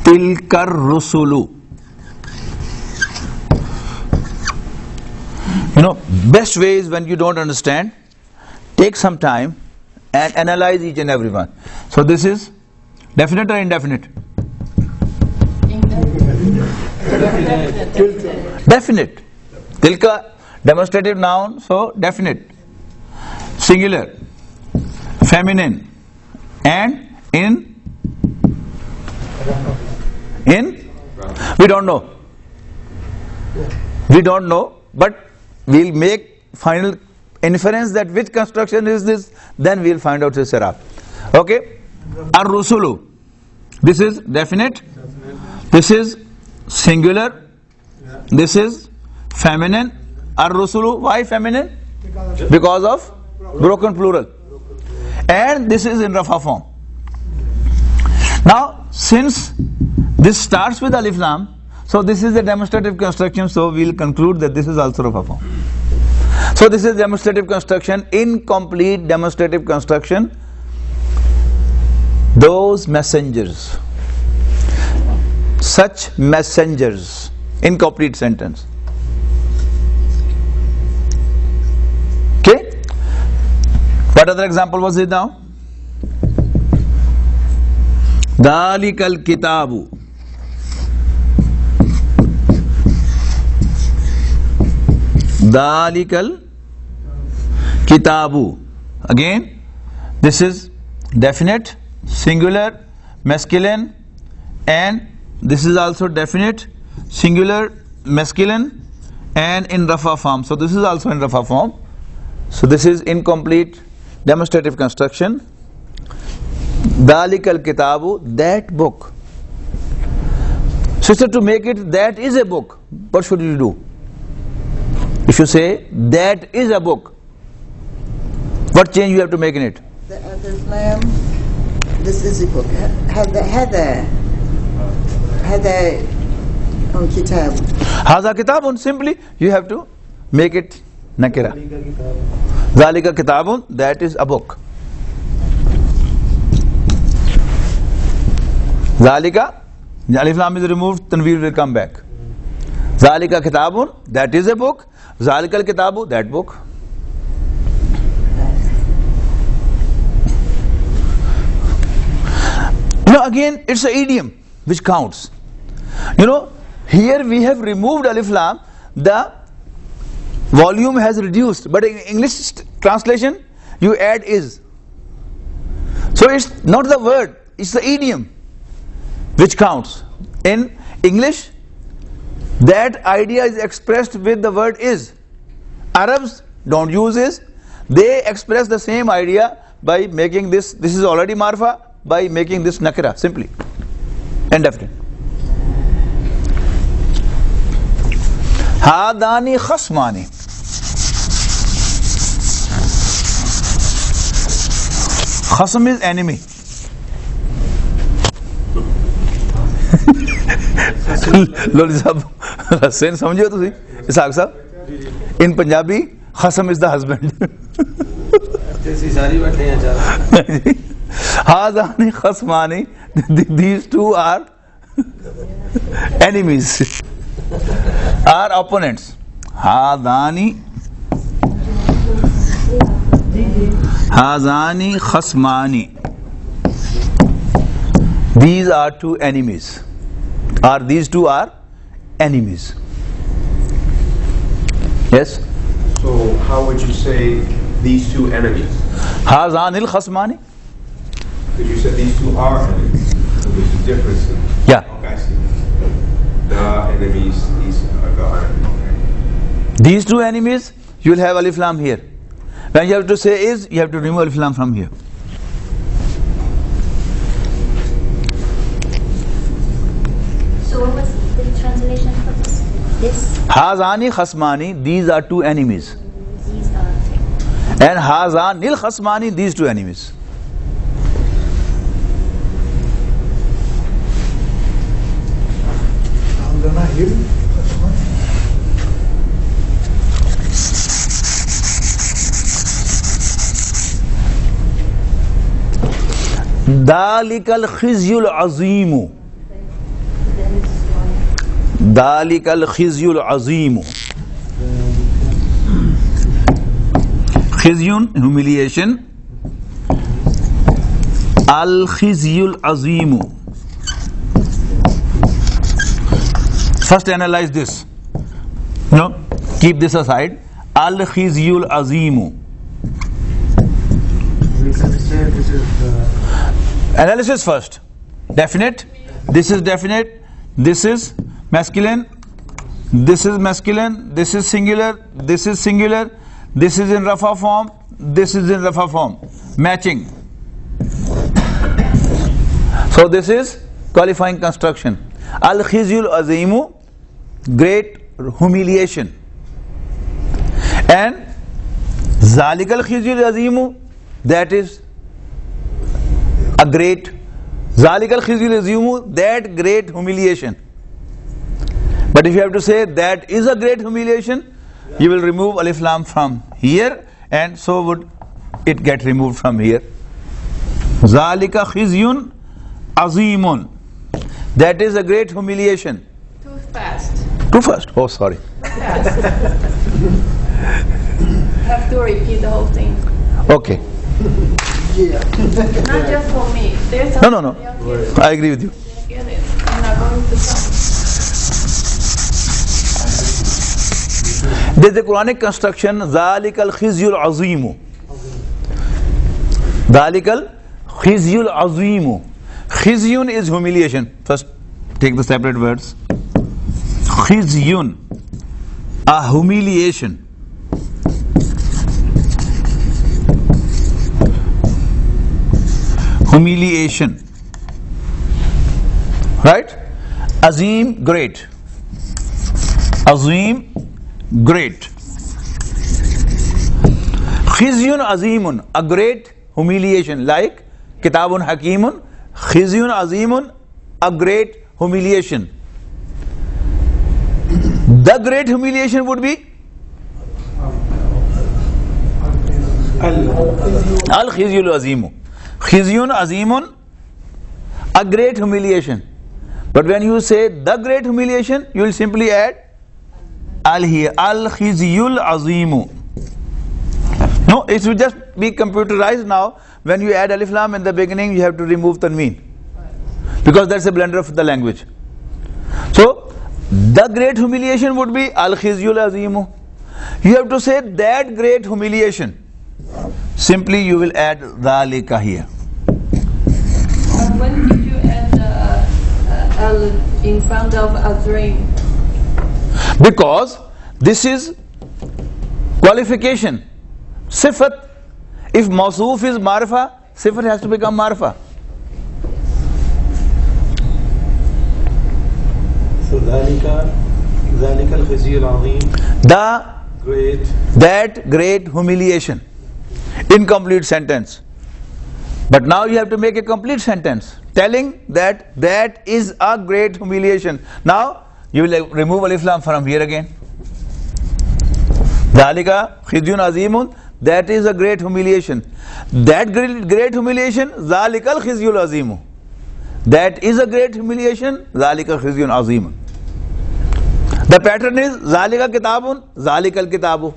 Tilkar rusulu. Best way is when you don't understand, take some time and analyze each and every one. So this is definite or indefinite? Definite. Tilka, demonstrative noun, so definite. Singular, feminine, and in we don't know. We don't know, but we'll make final inference that which construction is this, then we'll find out his sarab. Okay? Ar-rusulu. This is definite. This is singular. This is feminine. Ar-rusulu. Why feminine? Because of broken plural. And this is in Rafa form. Now, since this starts with alif lam, so this is the demonstrative construction, so we'll conclude that this is also Rafa form. So this is demonstrative construction, incomplete demonstrative construction. Those messengers, such messengers, incomplete sentence. Okay? What other example was it now? Dalikal kitabu. Dalikal kitabu. Again, this is definite, singular, masculine, and this is also definite, singular, masculine, and in Rafa form. So this is also in Rafa form. So this is incomplete demonstrative construction. Dalikal kitabu, that book. Sister, to make it that is a book, what should you do? If you say that is a book, what change you have to make in it? The alif lam, this is a book. Hada on kitab. Haza kitabun, simply you have to make it nakira. Zalika kitabun, that is a book. Zalika, alif lam is removed, tanveer will come back. Zalika kitabun, that is a book. Zalikal kitabu, that book. Again, it's an idiom which counts. Here we have removed alif lam, the volume has reduced, but in English translation, you add is. So it's not the word, it's the idiom which counts. In English, that idea is expressed with the word is. Arabs don't use is. They express the same idea by making this is already marfa, by making this nakira, simply. Indefinite. Hadani khasmani. Khasm is enemy. Lolly साहब हसन समझो तुसी इसहाक साहब in Punjabi khasam is the husband. Hadani khasmani, these two are enemies, are opponents. Hazani khasmani, these are two enemies, or these two are enemies. Yes? So how would you say these two enemies? Hazanil khasmani. Because you said these two are enemies. So there's a difference. Yeah. Okay, I see. The enemies, these are the enemies. Okay. These two enemies, you will have alif lam here. When you have to say is, you have to remove alif lam from here. So what was the translation for this? Hazani khasmani, these are two enemies. These are And hazanil khasmani, these two enemies. Dalikal khizyul azimu. Dalikal khizyul azimu. Khizyun, humiliation. Al khizyul azimu. First analyze this. No, keep this aside. Al khizyul azimu. We can say this is Analysis first. Definite. This is definite. This is masculine. This is masculine. This is singular. This is singular. This is in Rafa form. This is in Rafa form. Matching. So this is qualifying construction. Al khizyul azimu, great humiliation. And zalikal khizyul azimu, that is a great, zalikal khizyul azimu, that great humiliation. But if you have to say that is a great humiliation, you will remove alif lam from here, and so would it get removed from here. Zalika khizyun azimun, that is a great humiliation. Too fast. Too fast. Oh, sorry. Fast. Have to repeat the whole thing. Okay. Not just for me. There's No. somebody else here I agree with you. who get it. I'm not going to tell. There is a Quranic construction, Zalikal khizyul azimu. Zalikal khizyul azimu. Khizyun is humiliation. First, take the separate words. Khizyun, a humiliation. Humiliation. Right? Azim, great. Azim, great. Khizyun azimun, a great humiliation. Like Kitabun Hakimun, Khizyun azimun, a great humiliation. The great humiliation would be Al khizyul azimu. Khizyun azimun, a great humiliation. But when you say the great humiliation, you will simply add al here. Al khizyul azimu. No, it will just be computerized now. When you add alif lam in the beginning, you have to remove tanween, because that's a blender of the language. So the great humiliation would be al khizyul azimu. You have to say that great humiliation. Simply you will add dhalika here. When did you add al in front of azim? Because this is qualification. Sifat. If mawsoof is marfa, sifat has to become marfa. so ذلك الخزي العظيم, That great humiliation. Incomplete sentence. But now you have to make a complete sentence telling that that is a great humiliation. Now you will remove alif lam from here again. Dhalika khizyun azimun, that is a great humiliation. That great humiliation, zalikal khizyul azimu. That is a great humiliation, zalikal khizyun azimun. The pattern is zalika kitabun, zalikal kitabu.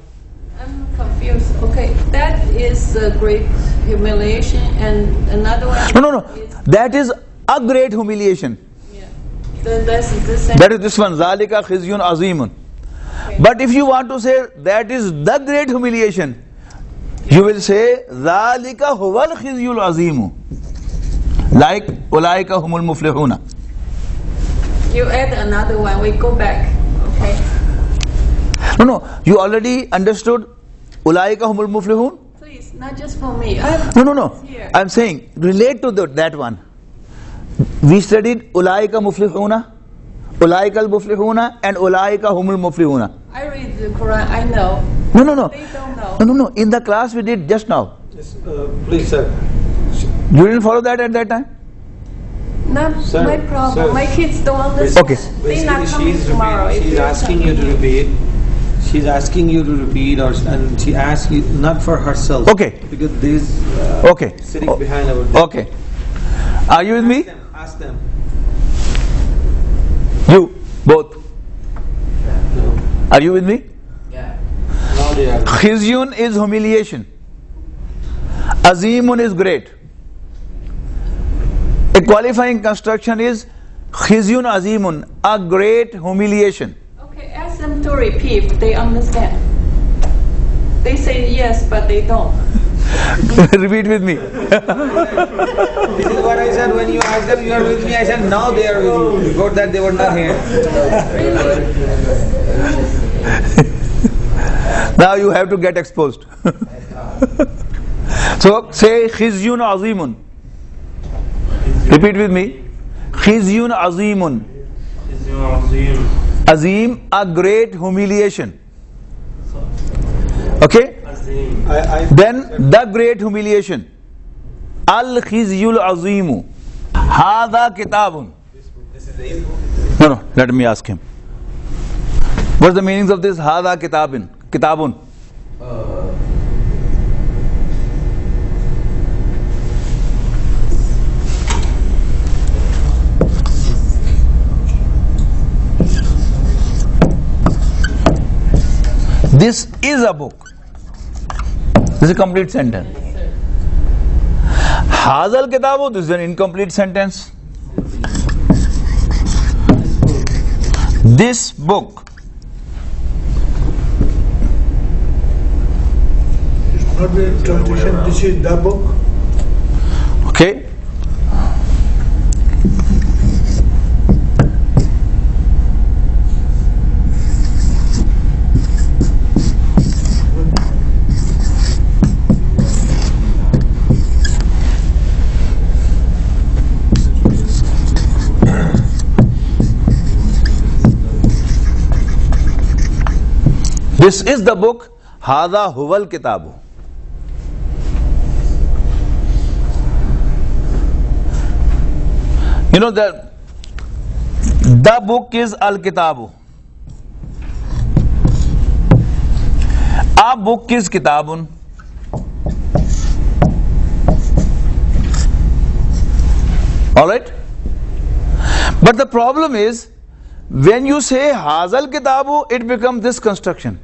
I'm confused. Okay, that is a great humiliation, and another one. No. That is a great humiliation. Yeah. Then that's the same. That is this one, zalika khizyun azimun. But if you want to say that is the great humiliation, you will say zalika huwal khizyul azimu. Like ulaika humul muflihuna. You add another one. We go back. Okay. No. You already understood ulaika humul muflihun? Please, not just for me. No. Here. I'm saying relate to that one. We studied ulaika muflihuna, ulaika al-muflihuna, and ulaika humul muflihuna. I read the Quran. I know. No. They don't know. No. In the class we did just now. yes, please sir. You didn't follow that at that time? Not Sir, my problem. sir. My kids don't understand. Okay. They're not Basically, coming tomorrow. If she's you're asking you to telling me. repeat. She's asking you to repeat, and she asks you not for herself. Okay. Because this Okay. sitting behind our. Okay. Are you with me? Ask them. You, both. Are you with me? Now they are. Khizyun is humiliation. Azimun is great. A qualifying construction is khizyun azimun, a great humiliation. Okay, ask them to repeat if they understand. They say yes, but they don't. Repeat with me. This is what I said when you asked them, you are with me. I said, now they are with you. Before that, they were not here. Now you have to get exposed. So say khizyun azimun. Repeat with me. Khizyun azimun. Azim, a great humiliation. Okay? Then the great humiliation. Al khizyul azimu. Hada kitabun. No, let me ask him. What's the meanings of this? Hada kitabun. Kitabun. This is a book. This is a complete sentence. Hazal kitabu, this is an incomplete sentence. This book. Not the translation, this is the book. Okay? This is the book. Hada huwal kitabu. You know that the book is al kitabu. A book is kitabun. Alright? But the problem is, when you say hazal kitabu, it becomes this construction.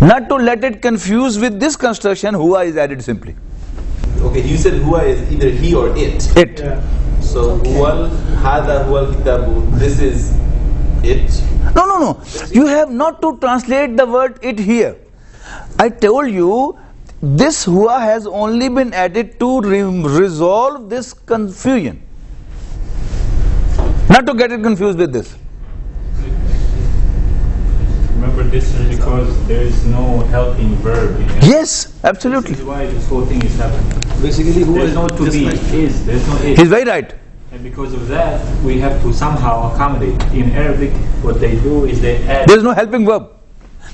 Not to let it confuse with this construction, huwa is added simply. Okay, you said huwa is either he or it. It. So huwal, hada huwal kitabu, this is it. No. You have not to translate the word it here. I told you, this huwa has only been added to resolve this confusion. Not to get it confused with this. Remember, this is because there is no helping verb in it. Yes, absolutely. This is why this whole thing is happening. Basically, who There's is no to just be, like is, there's no is. He's very right. And because of that, we have to somehow accommodate. In Arabic, what they do is they add. There is no helping verb.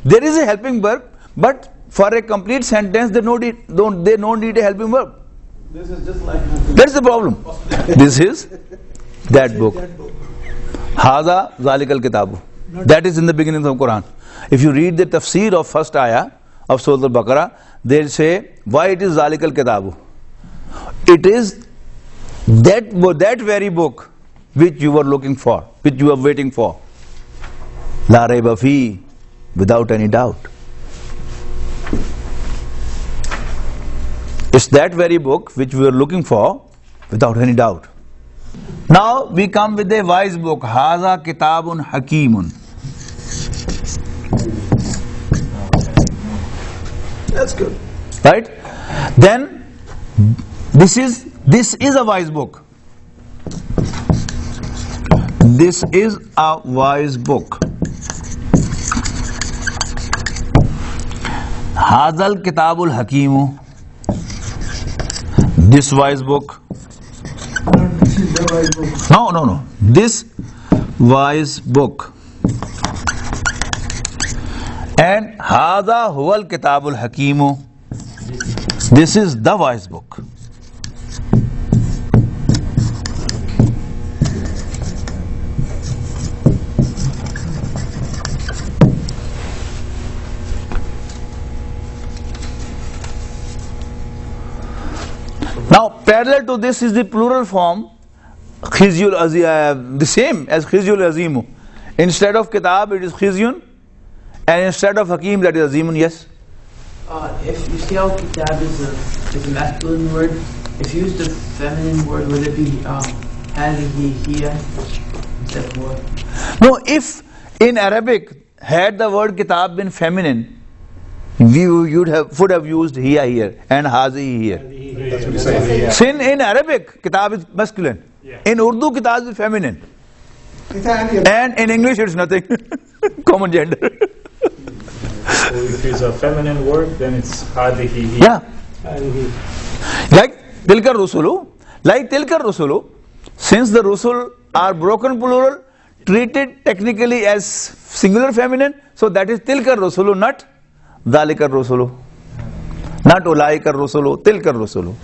There is a helping verb, but for a complete sentence, they don't need a helping verb. This is just like That's the problem. This is that book. Haza zalikal kitabu. That is in the beginning of the Quran. If you read the tafsir of first ayah of Surah Al-Baqarah, they'll say, why it is zalikal kitabu? It is that very book which you were looking for, which you were waiting for. La raiba fi, without any doubt. It's that very book which we were looking for, without any doubt. Now we come with a wise book. Haza kitabun hakimun. that's good. Right? Then this is a wise book. This is a wise book. Hazal kitabul hakimu. This wise book. This is the wise book. No. This wise book. And Hada huwal kitabul hakimu. This is the wise book. Now, parallel to this is the plural form, the same as khizyul azimu. Instead of kitab, it is khizyun, and instead of hakim, that is azimun. Yes. If you see how kitab is a masculine word, if you use the feminine word, would it be hadihi, hiya instead of what? No, if in Arabic had the word kitab been feminine, we would have used hiya here and hazi here. That's what he's saying. Sin in Arabic, kitab is masculine. Yeah. In Urdu, kitab is feminine. It's an And in English, it's nothing. Common gender. So if it's a feminine word, then it's hadihi. Yeah. Like tilka rusulu, since the rusul are broken plural, treated technically as singular feminine, so that is tilka rusulu, not dhalika rusulu, not ulaika rusulu, tilka rusulu.